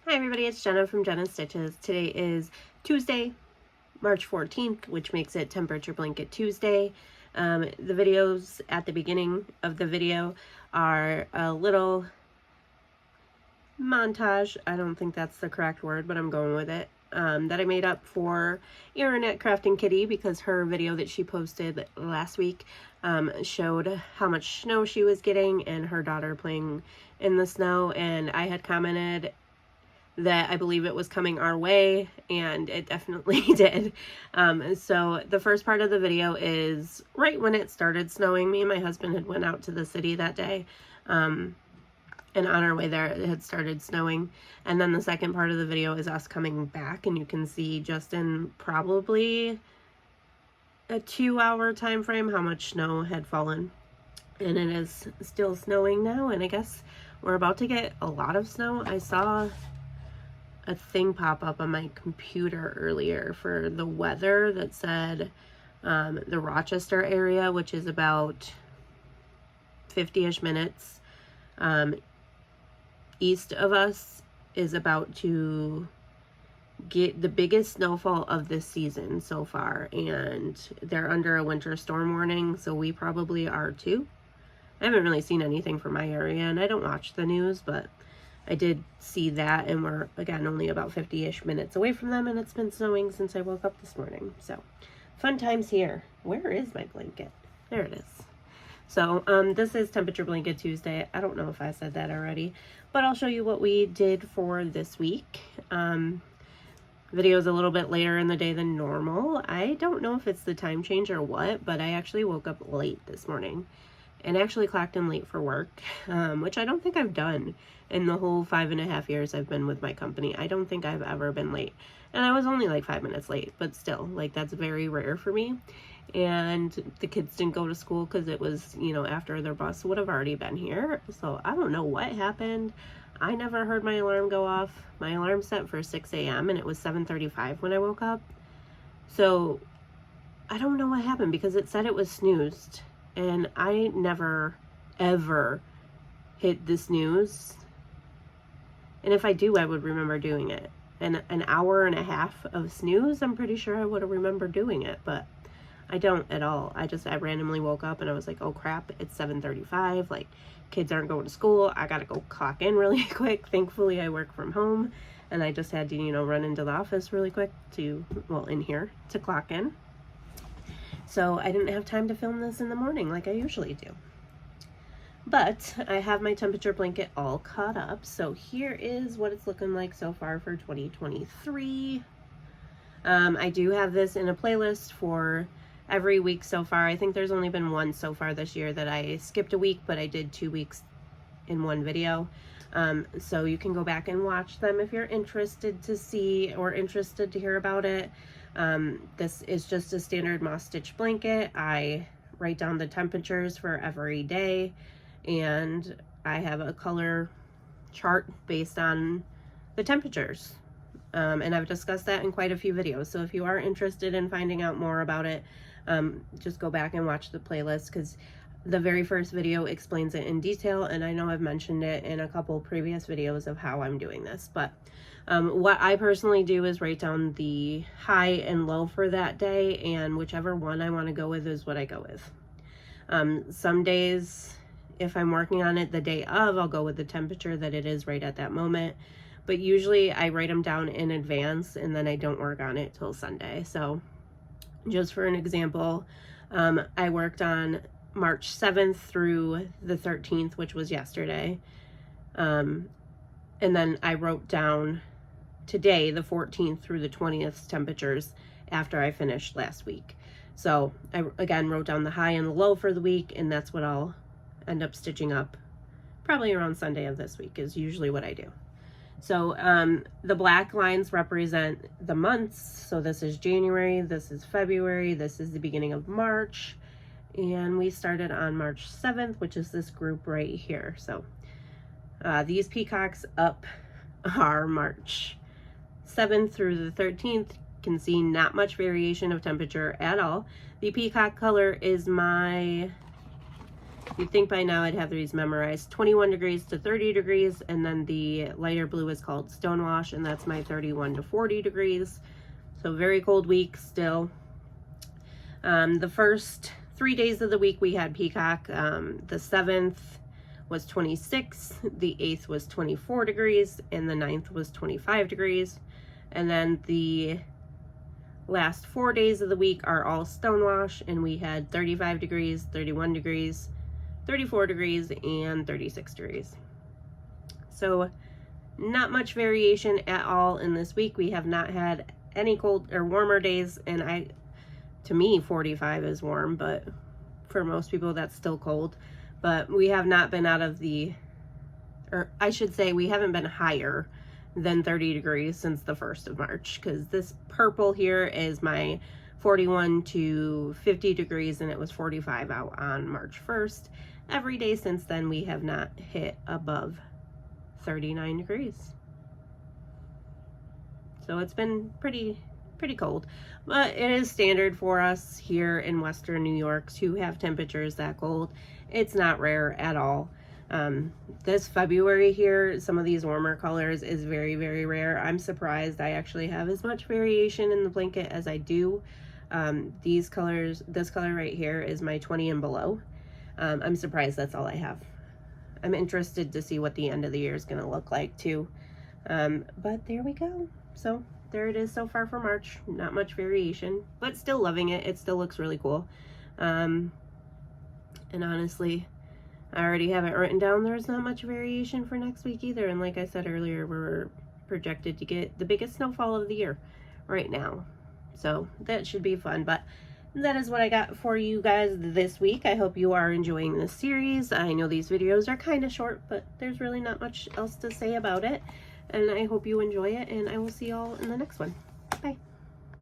Hi everybody, it's Jenna from Jenna Stitches. Today is Tuesday, March 14th, which makes it Temperature Blanket Tuesday. The videos at the beginning of the video are a little montage, I don't think that's the correct word, but I'm going with it, that I made up for Erin at Crafting Kitty because her video that she posted last week showed how much snow she was getting and her daughter playing in the snow, and I had commented that I believe it was coming our way, and it definitely did. So the first part of the video is right when it started snowing. Me and my husband had went out to the city that day, and on our way there it had started snowing. And then the second part of the video is us coming back, and you can see just in probably a 2-hour time frame how much snow had fallen. And it is still snowing now, and I guess we're about to get a lot of snow. I saw a thing pop up on my computer earlier for the weather that said the Rochester area, which is about 50-ish minutes east of us, is about to get the biggest snowfall of this season so far, and they're under a winter storm warning, so we probably are too. I haven't really seen anything from my area, and I don't watch the news, but I did see that, and we're, again, only about 50-ish minutes away from them, and it's been snowing since I woke up this morning. So, fun times here. Where is my blanket? There it is. So, this is Temperature Blanket Tuesday. I don't know if I said that already, but I'll show you what we did for this week. Video's a little bit later in the day than normal. I don't know if it's the time change or what, but I actually woke up late this morning and actually clocked in late for work, which I don't think I've done in the whole 5.5 years I've been with my company. I don't think I've ever been late. And I was only like 5 minutes late, but still, like, that's very rare for me. And the kids didn't go to school because it was, you know, after their bus would have already been here. So I don't know what happened. I never heard my alarm go off. My alarm set for 6 a.m. and it was 7:35 when I woke up. So I don't know what happened because it said it was snoozed. And I never, ever hit the snooze. And if I do, I would remember doing it. And an hour and a half of snooze, I'm pretty sure I would have remembered doing it. But I don't at all. I randomly woke up and I was like, oh crap, it's 7:35. Like, kids aren't going to school. I gotta go clock in really quick. Thankfully, I work from home. And I just had to, you know, run into the office really quick to, well, in here to clock in. So I didn't have time to film this in the morning like I usually do. But I have my temperature blanket all caught up. So here is what it's looking like so far for 2023. I do have this in a playlist for every week so far. I think there's only been one so far this year that I skipped a week, but I did 2 weeks in one video. So you can go back and watch them if you're interested to see or interested to hear about it. This is just a standard moss stitch blanket. I write down the temperatures for every day, and I have a color chart based on the temperatures. And I've discussed that in quite a few videos. So if you are interested in finding out more about it, just go back and watch the playlist, because the very first video explains it in detail, and I know I've mentioned it in a couple previous videos of how I'm doing this. But what I personally do is write down the high and low for that day, and whichever one I want to go with is what I go with. Some days, if I'm working on it the day of, I'll go with the temperature that it is right at that moment. But usually I write them down in advance, and then I don't work on it till Sunday. So just for an example, I worked on March 7th through the 13th, which was yesterday. And then I wrote down today, the 14th through the 20th temperatures after I finished last week. So I, again, wrote down the high and the low for the week, and that's what I'll end up stitching up probably around Sunday of this week is usually what I do. So the black lines represent the months. So this is January, this is February, this is the beginning of March. And we started on March 7th, which is this group right here. So these peacocks up are March 7th through the 13th. Can see not much variation of temperature at all. The peacock color is my You'd think by now I'd have these memorized. 21 degrees to 30 degrees, and then the lighter blue is called Stonewash, and that's my 31 to 40 degrees. So very cold week still. The first 3 days of the week we had Peacock. The 7th was 26, the 8th was 24 degrees, and the 9th was 25 degrees. And then the last 4 days of the week are all Stonewash, and we had 35 degrees, 31 degrees, 34 degrees, and 36 degrees. So not much variation at all in this week. We have not had any cold or warmer days, and to me 45 is warm, but for most people that's still cold. But we have not been out of or I should say we haven't been higher than 30 degrees since the 1st of March, because this purple here is my 41 to 50 degrees, and it was 45 out on March 1st. Every day since then we have not hit above 39 degrees. So it's been pretty cold, but it is standard for us here in Western New York to have temperatures that cold. It's not rare at all. This February here, some of these warmer colors is very, very rare. I'm surprised I actually have as much variation in the blanket as I do. These colors, this color right here is my 20 and below. I'm surprised that's all I have. I'm interested to see what the end of the year is going to look like too. But there we go. So there it is so far for March. Not much variation, but still loving it. It still looks really cool. And honestly, I already have it written down. There's not much variation for next week either. And like I said earlier, we're projected to get the biggest snowfall of the year right now. So that should be fun. But that is what I got for you guys this week. I hope you are enjoying this series. I know these videos are kind of short, but there's really not much else to say about it. And I hope you enjoy it, and I will see y'all in the next one.